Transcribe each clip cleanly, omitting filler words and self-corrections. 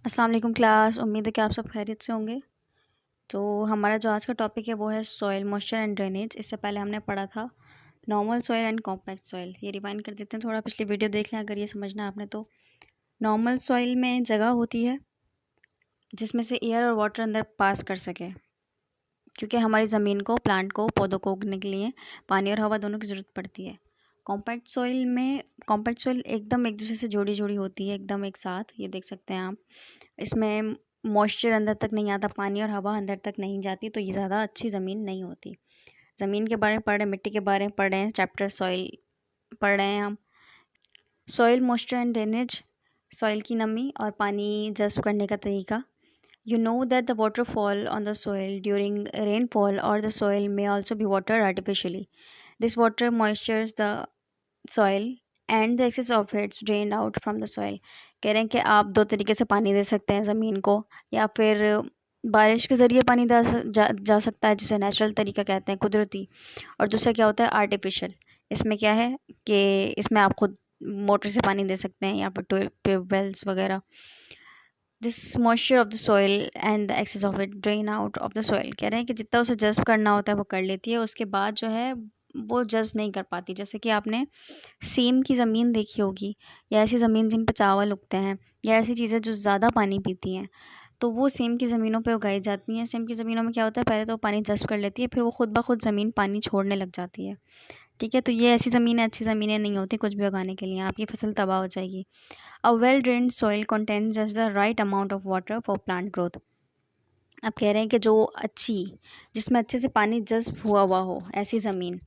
अस्सलाम वालेकुम क्लास। उम्मीद है कि आप सब खैरियत से होंगे। तो हमारा जो आज का टॉपिक है वो है सॉइल मॉइस्चर एंड ड्रेनेज। इससे पहले हमने पढ़ा था normal soil and compact soil. ये रिवाइंड कर देते हैं, थोड़ा पिछली वीडियो देख लें अगर ये समझना है आपने तो। नॉर्मल सॉइल में जगह होती है जिसमें से एयर और वाटर अंदर पास कर सके, क्योंकि हमारी ज़मीन को, प्लांट को, पौधों को उगने के लिए पानी और हवा दोनों की ज़रूरत पड़ती है। कॉम्पैक्ट सॉइल एकदम एक दूसरे से जोड़ी जोड़ी होती है, एकदम एक साथ। ये देख सकते हैं आप। इसमें मॉइस्चर अंदर तक नहीं आता, पानी और हवा अंदर तक नहीं जाती, तो ये ज़्यादा अच्छी ज़मीन नहीं होती। ज़मीन के बारे में पढ़ रहे हैं, मिट्टी के बारे में पढ़ रहे हैं, चैप्टर सॉइल पढ़ रहे हैं हम। Soil moisture and drainage, soil की नमी और पानी जज़्ब करने का तरीका। You know that the water fall on the soil during rainfall or the soil may also be watered artificially. This water moistures the soil and the excess of it is drained out from the soil. कह रहे हैं कि आप दो तरीके से पानी दे सकते हैं ज़मीन को, या फिर बारिश के ज़रिए पानी जा सकता है, जिसे नेचुरल तरीका कहते हैं, कुदरती। और दूसरा क्या होता है, आर्टिफिशियल। इसमें क्या है कि इसमें आप खुद मोटर से पानी दे सकते हैं या फिर ट्यूबवेल्स वगैरह। This moisture of the soil and the excess of it drain out of the soil. कह रहे हैं कि जितना उसे जज्ब करना होता है वो कर लेती है, उसके बाद जो है वो जज्ब नहीं कर पाती। जैसे कि आपने सेम की ज़मीन देखी होगी, या ऐसी ज़मीन जिन पर चावल उगते हैं, या ऐसी चीज़ें जो ज़्यादा पानी पीती हैं, तो वो सेम की ज़मीनों पे उगाई जाती हैं। सेम की ज़मीनों में क्या होता है, पहले तो वो पानी जज्ब कर लेती है, फिर वो खुद ब खुद ज़मीन पानी छोड़ने लग जाती है। ठीक है, तो ये ऐसी ज़मीनें अच्छी ज़मीनें नहीं होती कुछ भी उगाने के लिए, आपकी फसल तबाह हो जाएगी। A well-drained soil contains just the right amount of water for plant growth. अब कह रहे हैं कि जो अच्छी, जिसमें अच्छे से पानी जज़्ब हुआ हो, ऐसी ज़मीन,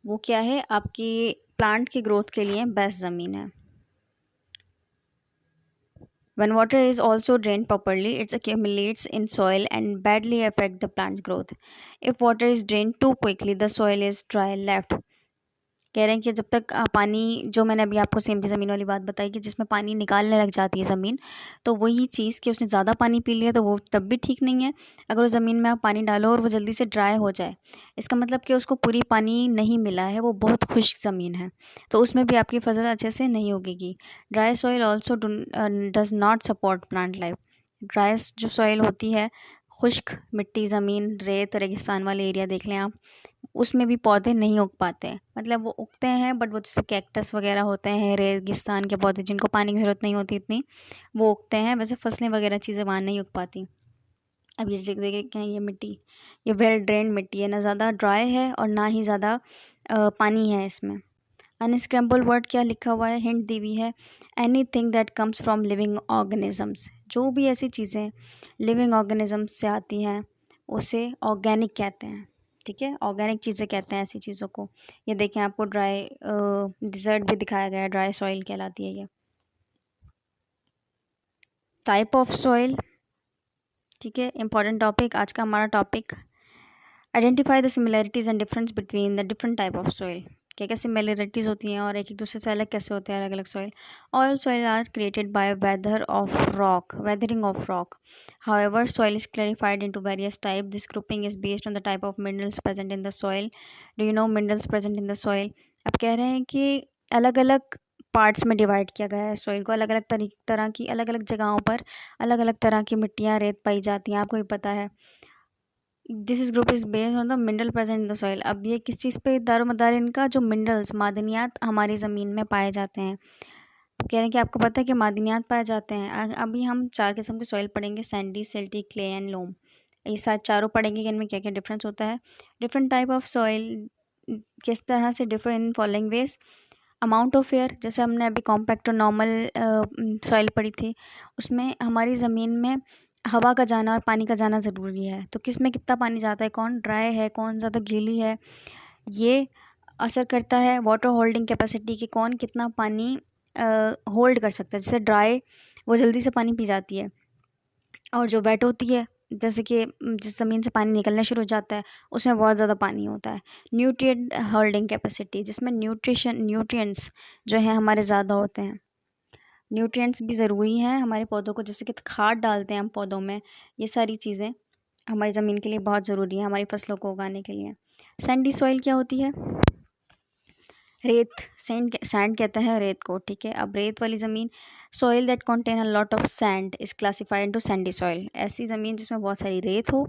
वो क्या है, आपकी प्लांट की ग्रोथ के लिए बेस्ट ज़मीन है। When water is also drained properly, it accumulates in soil and badly affect the plant growth. If water is drained too quickly, the soil is dry left. कह रहे हैं कि जब तक पानी, जो मैंने अभी आपको सेम की ज़मीन वाली बात बताई कि जिसमें पानी निकालने लग जाती है ज़मीन, तो वही चीज़ कि उसने ज़्यादा पानी पी लिया तो वो तब भी ठीक नहीं है। अगर उस ज़मीन में आप पानी डालो और वो जल्दी से ड्राई हो जाए, इसका मतलब कि उसको पूरी पानी नहीं मिला है, वो बहुत खुश्क ज़मीन है, तो उसमें भी आपकी फसल अच्छे से नहीं उगेगी। Dry soil also does not support plant life. Dry जो सॉइल होती है, खुश्क मिट्टी, ज़मीन, रेत, रेगिस्तान वाले एरिया देख लें आप, उसमें भी पौधे नहीं उग पाते हैं। मतलब वो उगते हैं, बट वो जैसे कैक्टस वगैरह होते हैं, रेगिस्तान के पौधे जिनको पानी की ज़रूरत नहीं होती इतनी, वो उगते हैं। वैसे फसलें वगैरह चीज़ें वहाँ नहीं उग पाती। अब ये देखें क्या है, ये मिट्टी, ये वेल ड्रेन्ड मिट्टी है, ना ज़्यादा ड्राई है और ना ही ज़्यादा पानी है इसमें। अनस्क्रैम्बल वर्ड क्या लिखा हुआ है, हिंट दी हुई है, any thing that comes from living organisms. जो भी ऐसी चीज़ें लिविंग ऑर्गेनिजम्स से आती हैं उसे ऑर्गेनिक कहते हैं। ठीक है, ऑर्गेनिक चीज़ें कहते हैं ऐसी चीज़ों को। ये देखें, आपको ड्राई डिज़र्ट भी दिखाया गया है, ड्राई सॉइल कहलाती है ये। टाइप ऑफ सॉइल, ठीक है, इंपॉर्टेंट टॉपिक आज का हमारा topic. Identify the similarities and difference between the different type of soil. क्या क्या सिमिलैरिटीज़ होती हैं और एक एक दूसरे से अलग कैसे होते हैं अलग अलग soil. All soil are created by weathering of rock. However, soil is classified into various types. This grouping is based on the type of minerals present in the soil. Do you know minerals present in the soil? अब कह रहे हैं कि अलग अलग parts में divide किया गया है सॉइल को। अलग अलग तरह की, अलग अलग जगहों पर अलग अलग तरह की मिट्टियाँ, रेत पाई जाती हैं, आपको भी पता है। This is group is based on the mineral present in the soil. अब ये किस चीज़ पे दारोमदार इनका, जो मिनरल्स, मादनियात हमारी ज़मीन में पाए जाते हैं। अब कह रहे हैं कि आपको पता है कि मादनियात पाए जाते हैं। अभी हम 4 किस्म के सॉइल पढ़ेंगे, सैंडी, सिल्टी, क्ले एंड लोम। ये सारे चारों पढ़ेंगे कि इनमें क्या क्या डिफरेंस होता है। डिफरेंट टाइप ऑफ सॉइल किस तरह से differ in following veg. Amount of air, जैसे हमने अभी कॉम्पैक्ट और नॉर्मल सॉइल पढ़ी थी, उसमें हमारी ज़मीन में हवा का जाना और पानी का जाना ज़रूरी है। तो किस में कितना पानी जाता है, कौन ड्राई है, कौन ज़्यादा गीली है, ये असर करता है वाटर होल्डिंग कैपेसिटी की, कौन कितना पानी होल्ड कर सकता है। जैसे ड्राई, वो जल्दी से पानी पी जाती है, और जो वेट होती है, जैसे कि जिस ज़मीन से पानी निकलना शुरू हो जाता है, उसमें बहुत ज़्यादा पानी होता है। न्यूट्रिएंट होल्डिंग कैपेसिटी, जिसमें न्यूट्रिएंट्स जो हैं हमारे ज़्यादा होते हैं। न्यूट्रिएंट्स भी ज़रूरी हैं हमारे पौधों को, जैसे कि खाद डालते हैं हम पौधों में, ये सारी चीज़ें हमारी ज़मीन के लिए बहुत ज़रूरी है, हमारी फसलों को उगाने के लिए। सैंडी सॉइल क्या होती है, रेत, सैंड कहते हैं रेत को। ठीक है, अब रेत वाली ज़मीन, soil that contain a lot of sand is classified into sandy soil, ऐसी ज़मीन जिसमें बहुत सारी रेत हो।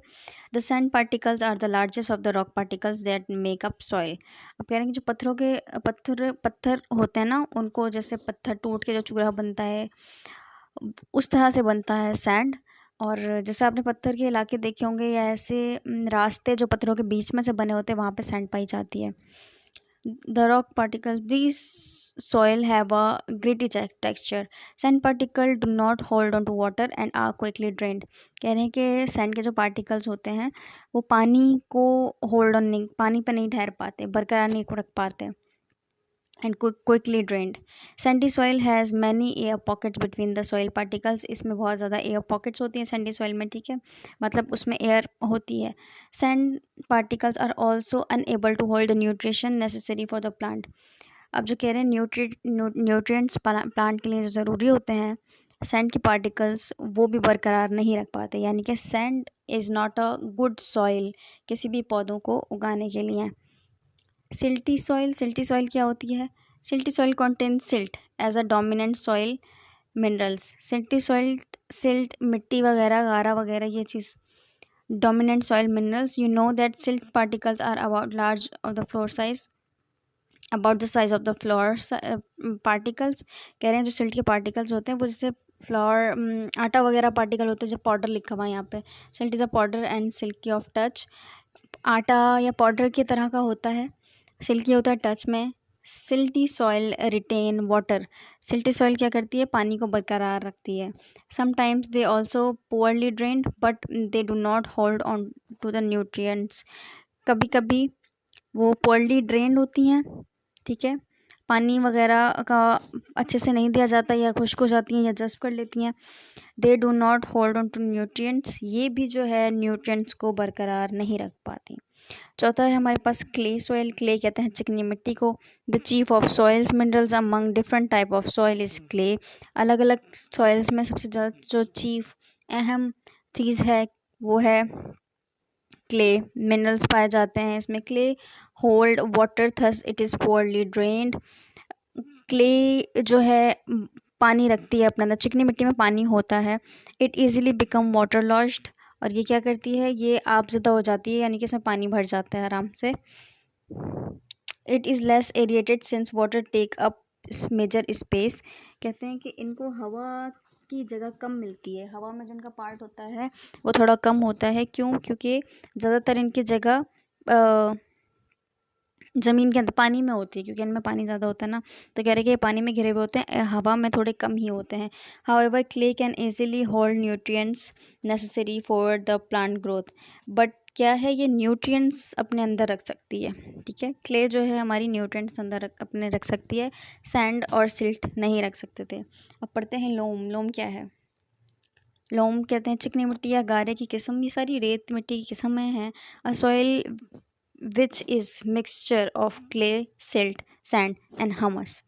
The sand particles are the largest of the rock particles that make up soil. अब कह रहे हैं कि जो पत्थरों के पत्थर होते हैं ना, उनको जैसे पत्थर टूट के जो चूरा बनता है उस तरह से बनता है सैंड। और जैसे आपने पत्थर के इलाके देखे होंगे या ऐसे रास्ते जो पत्थरों के बीच में से बने होते हैं, वहाँ पे सैंड पाई जाती है। The rock particles, these soil have a gritty texture. Sand particles do not hold on to water and are quickly drained. कह रहे हैं कि सैंड के जो पार्टिकल्स होते हैं वो पानी को होल्ड ऑन नहीं, पानी पे नहीं ठहर पाते, बरकरार नहीं रख पाते, and quickly drained. Sandy soil has many air pockets between the soil particles. इसमें बहुत ज़्यादा air pockets होती हैं sandy soil में, ठीक है, मतलब उसमें air होती है. Sand particles are also unable to hold the nutrition necessary for the plant. अब जो कह रहे हैं न्यूट्रिएंट्स प्लांट के लिए जो ज़रूरी होते हैं, सैंड के पार्टिकल्स वो भी बरकरार नहीं रख पाते, यानी कि sand is not a good soil किसी भी पौधों को उगाने के लिए। सिल्टी सॉइल क्या होती है? Silty soil contains silt as a dominant soil minerals. Silty soil, silt मिट्टी वगैरह, गारा वगैरह, ये चीज़ dominant soil minerals. You know that silt particles are about large of the flour size, about the size of the flour particles. कह रहे हैं जो सिल्ट के पार्टिकल्स होते हैं वो जैसे फ्लोर आटा वगैरह पार्टिकल होते हैं, जब पाउडर लिखा हुआ है यहाँ पे, silt is a powder and silkie of touch. आटा या पाउडर की तरह का होता है, सिल्की होता है टच में। Silty soil retain water, silty soil क्या करती है? पानी को बरकरार रखती है। Sometimes they also poorly drained but they do not hold on to the nutrients. कभी कभी वो पुअरली ड्रेन्ड होती हैं, ठीक है, पानी वगैरह का अच्छे से नहीं दिया जाता या खुश्क हो जाती हैं या जज़्ब कर लेती हैं। They do not hold on to nutrients, ये भी जो है न्यूट्रिएंट्स को बरकरार नहीं रख पाती। चौथा है हमारे पास क्ले सॉइल। क्ले कहते हैं चिकनी मिट्टी को। The chief of soils minerals among different type of soil is clay. अलग अलग सॉइल्स में सबसे ज़्यादा जो चीफ अहम चीज़ है वो है क्ले। मिनरल्स पाए जाते हैं इसमें। Clay hold water thus it is poorly drained. Clay जो है पानी रखती है अपने अंदर, चिकनी मिट्टी में पानी होता है। It easily become water lodged, और ये क्या करती है? ये आबज़दा हो जाती है, यानी कि इसमें पानी भर जाता है आराम से। It is less aerated since water take up major space. कहते हैं कि इनको हवा की जगह कम मिलती है, हवा में जिनका पार्ट होता है वो थोड़ा कम होता है। क्यों? क्योंकि ज़्यादातर इनकी जगह ज़मीन के अंदर पानी में होती है, क्योंकि इनमें पानी ज़्यादा होता है ना, तो कह रहे हैं कि ये पानी में घिरे हुए होते हैं, हवा में थोड़े कम ही होते हैं। However clay can easily hold nutrients necessary for the plant growth. But क्या है, ये न्यूट्रिएंट्स अपने अंदर रख सकती है, ठीक है, क्ले जो है हमारी न्यूट्रिएंट्स अंदर अपने रख सकती है, सैंड और सिल्ट नहीं रख सकते थे। अब पढ़ते हैं लोम। लोम क्या है? लोम कहते हैं चिकनी मिट्टी या गारे की किस्म, ये सारी रेत मिट्टी की किस्में हैं। A soil which is mixture of clay, silt, sand and humus.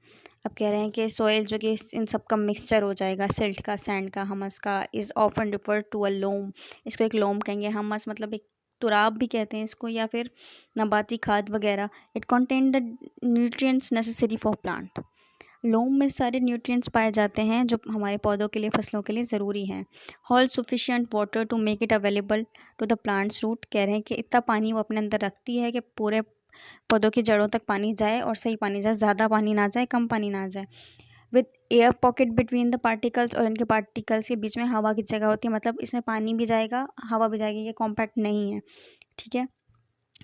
अब कह रहे हैं कि सॉइल जो कि इन सब का मिक्सचर हो जाएगा, सिल्ट का, सैंड का, हमस का, is often refer to a loam. इसको एक लोम कहेंगे। हमस मतलब एक तुराब भी कहते हैं इसको, या फिर नबाती खाद वगैरह। It contain the nutrients necessary for plant. Loam में सारे न्यूट्रिएंट्स पाए जाते हैं जो हमारे पौधों के लिए, फसलों के लिए ज़रूरी हैं। Hold sufficient water to make it available to the plants root. कह रहे हैं कि इतना पानी वो अपने अंदर रखती है कि पूरे पौधों की जड़ों तक पानी जाए, और सही पानी जाए, ज़्यादा पानी ना जाए, कम पानी ना जाए। With air pocket between the particles, और इनके पार्टिकल्स के बीच में हवा की जगह होती है, मतलब इसमें पानी भी जाएगा, हवा भी जाएगी, ये कॉम्पैक्ट नहीं है, ठीक है।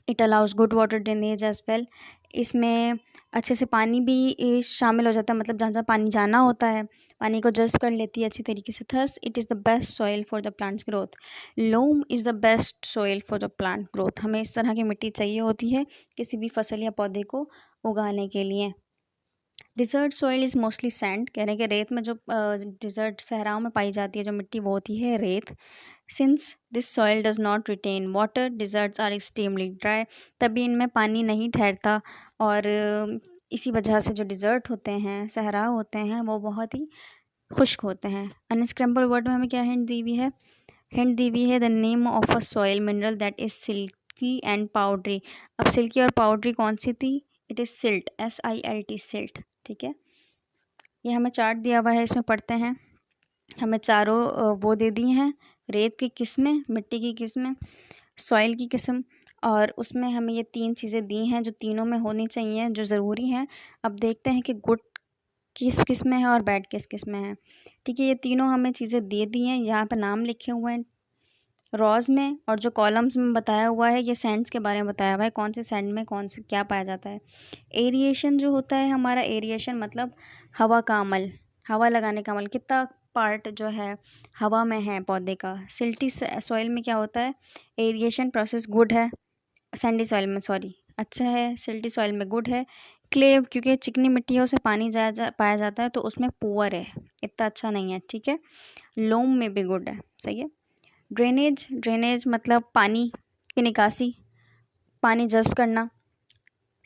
It allows good water drainage as well. इसमें अच्छे से पानी भी शामिल हो जाता है, मतलब जहाँ जहाँ पानी जाना होता है पानी को जस्ट कर लेती है अच्छी तरीके से। Thus it is the best soil for the plants growth. Loam is the best soil for the plant growth. हमें इस तरह की मिट्टी चाहिए होती है किसी भी फसल या पौधे को उगाने के लिए। Desert soil is mostly sand. कह रहे हैं कि रेत में जो डिज़र्ट सहराओं में पाई जाती है जो मिट्टी, वो होती है रेत। Since this soil does not retain water, deserts are extremely dry. तभी इनमें पानी नहीं ठहरता, और इसी वजह से जो डिज़र्ट होते हैं, सहरा होते हैं, वो बहुत ही खुश्क होते हैं। अनस्क्रैम्बल वर्ड में हमें क्या हिंट दी हुई है? हिंट दी हुई है the name of a soil mineral that is silkie and powdery. अब सिल्की और पाउडरी कौन सी थी? It is silt, SILT, silt, ठीक है। ये हमें चार्ट दिया हुआ है, इसमें पढ़ते हैं। हमें चारों वो दे दी हैं, रेत की किस्में, मिट्टी की किस्में, सॉइल की किस्म, और उसमें हमें ये 3 चीज़ें दी हैं जो तीनों में होनी चाहिए, जो ज़रूरी हैं। अब देखते हैं कि गुड किस किस में है और बैड किस किस में है। ठीक है, ये तीनों हमें चीज़ें दे दी हैं, यहाँ पे नाम लिखे हुए हैं रॉज में, और जो कॉलम्स में बताया हुआ है ये सैंड्स के बारे में बताया हुआ है, कौन से सैंड में कौन से क्या पाया जाता है। एरिएशन जो होता है हमारा, एरिएशन मतलब हवा का अमल, हवा लगाने का अमल, कितना पार्ट जो है हवा में है पौधे का। सिल्टी सॉइल में क्या होता है, एरिएशन प्रोसेस गुड है, सैंडी सॉइल में सॉरी अच्छा है, सिल्टी सॉइल में गुड है। क्ले क्योंकि चिकनी मिट्टी है, उसे पानी पाया जाता है, तो उसमें पुअर है, इतना अच्छा नहीं है। ठीक है, लोम में भी गुड है, सही है। ड्रेनेज, ड्रेनेज मतलब पानी की निकासी, पानी जज़्ब करना।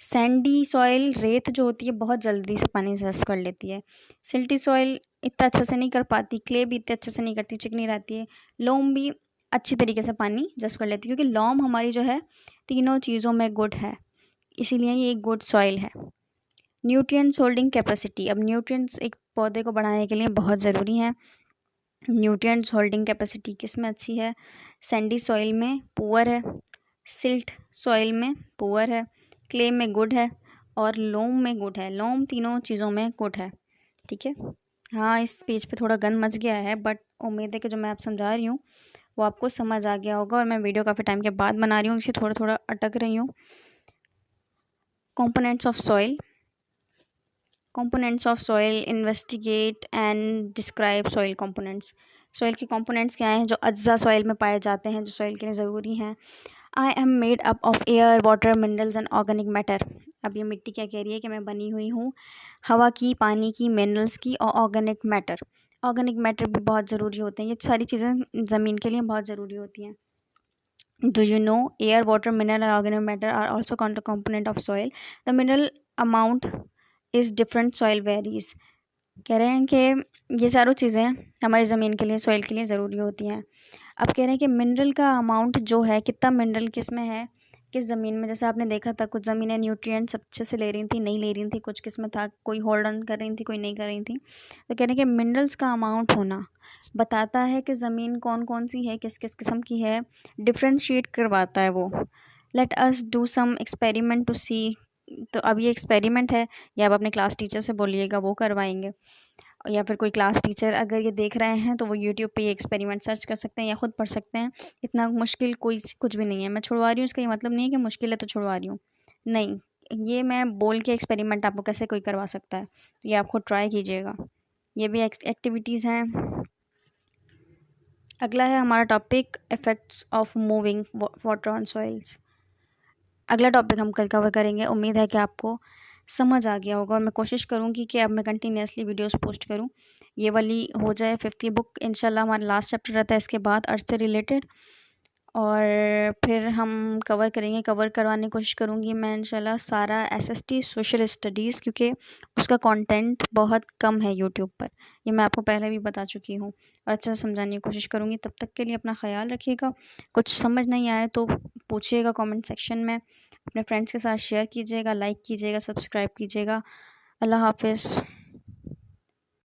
सैंडी सॉइल, रेत जो होती है बहुत जल्दी से पानी जज़्ब कर लेती है। सिल्टी सॉइल इतना अच्छा से नहीं कर पाती, क्ले भी इतने अच्छे से नहीं करती, चिकनी रहती है। लोम भी अच्छी तरीके से पानी जज़्ब कर लेती है, क्योंकि लोम हमारी जो है तीनों चीज़ों में गुड है, इसीलिए ये एक गुड सॉइल है। न्यूट्रिएंट्स होल्डिंग कैपेसिटी, अब न्यूट्रिएंट्स एक पौधे को बढ़ाने के लिए बहुत ज़रूरी हैं। न्यूट्रिएंट्स होल्डिंग कैपेसिटी किस में अच्छी है, सैंडी सॉइल में पुअर है, सिल्ट सॉइल में पुअर है, क्ले में गुड है, और लोम में गुड है। लोम तीनों चीज़ों में गुड है। ठीक है, हाँ इस पेज पे थोड़ा गन मच गया है, बट उम्मीद है कि जो मैं आप समझा रही हूँ वो आपको समझ आ गया होगा, और मैं वीडियो काफ़ी टाइम के बाद बना रही हूँ, इससे थोड़ा थोड़ा अटक रही हूँ। Components of soil, components of soil, investigate and describe soil components. Soil के कंपोनेंट्स क्या हैं जो अज्जा सॉइल में पाए जाते हैं, जो सॉइल के लिए ज़रूरी हैं। I am made up of air, water, minerals and organic matter. अब ये मिट्टी क्या कह रही है कि मैं बनी हुई हूँ हवा की, पानी की, मिनरल्स की और ऑर्गेनिक मैटर। ऑर्गेनिक मैटर भी बहुत ज़रूरी होते हैं, ये सारी चीज़ें ज़मीन के लिए बहुत ज़रूरी होती हैं। Do you know air, water, mineral and organic matter are also component of soil? The mineral amount is different, soil varies. कह रहे हैं कि ये चारों चीज़ें हमारी ज़मीन के लिए, सॉइल के लिए ज़रूरी होती हैं। अब कह रहे हैं कि मिनरल का अमाउंट जो है, कितना मिनरल किस में है, किस ज़मीन में। जैसे आपने देखा था कुछ ज़मीनें न्यूट्रिएंट्स अच्छे से ले रही थी, नहीं ले रही थी, कुछ किस में था, कोई होल्ड ऑन कर रही थी, कोई नहीं कर रही थी। तो कह रहे हैं कि मिनरल्स का अमाउंट होना बताता है कि ज़मीन कौन कौन सी है, किस किस किस्म की है, डिफ्रेंशिएट करवाता है वो। Let us do some experiment to see. तो अब ये एक्सपेरिमेंट है, या आप अपने क्लास टीचर से बोलिएगा, वो करवाएंगे, या फिर कोई क्लास टीचर अगर ये देख रहे हैं तो वो यूट्यूब पे ये एक्सपेरिमेंट सर्च कर सकते हैं या ख़ुद पढ़ सकते हैं। इतना मुश्किल कोई कुछ भी नहीं है। मैं छुड़वा रही हूँ, इसका ये मतलब नहीं है कि मुश्किल है तो छुड़वा रही हूँ, नहीं। ये मैं बोल के एक्सपेरिमेंट आपको कैसे कोई करवा सकता है, तो ये आप खुद ट्राई कीजिएगा। ये भी एक्टिविटीज़ हैं। अगला है हमारा topic, effects of moving water on soils. अगला टॉपिक हम कल कवर करेंगे। उम्मीद है कि आपको समझ आ गया होगा, और मैं कोशिश करूँगी कि अब मैं कंटिन्यूसली वीडियोस पोस्ट करूँ। ये वाली हो जाए 5th बुक इंशाल्लाह, हमारा लास्ट चैप्टर रहता है इसके बाद अर्थ से रिलेटेड, और फिर हम कवर करेंगे। कवर करवाने की कोशिश करूँगी मैं इंशाल्लाह सारा SST सोशल स्टडीज़, क्योंकि उसका कंटेंट बहुत कम है यूट्यूब पर, ये मैं आपको पहले भी बता चुकी हूँ, और अच्छे से समझाने की कोशिश करूँगी। तब तक के लिए अपना ख्याल रखिएगा। कुछ समझ नहीं आए तो पूछिएगा कमेंट सेक्शन में, अपने फ्रेंड्स के साथ शेयर कीजिएगा, लाइक कीजिएगा, सब्सक्राइब कीजिएगा। अल्लाह हाफिज़।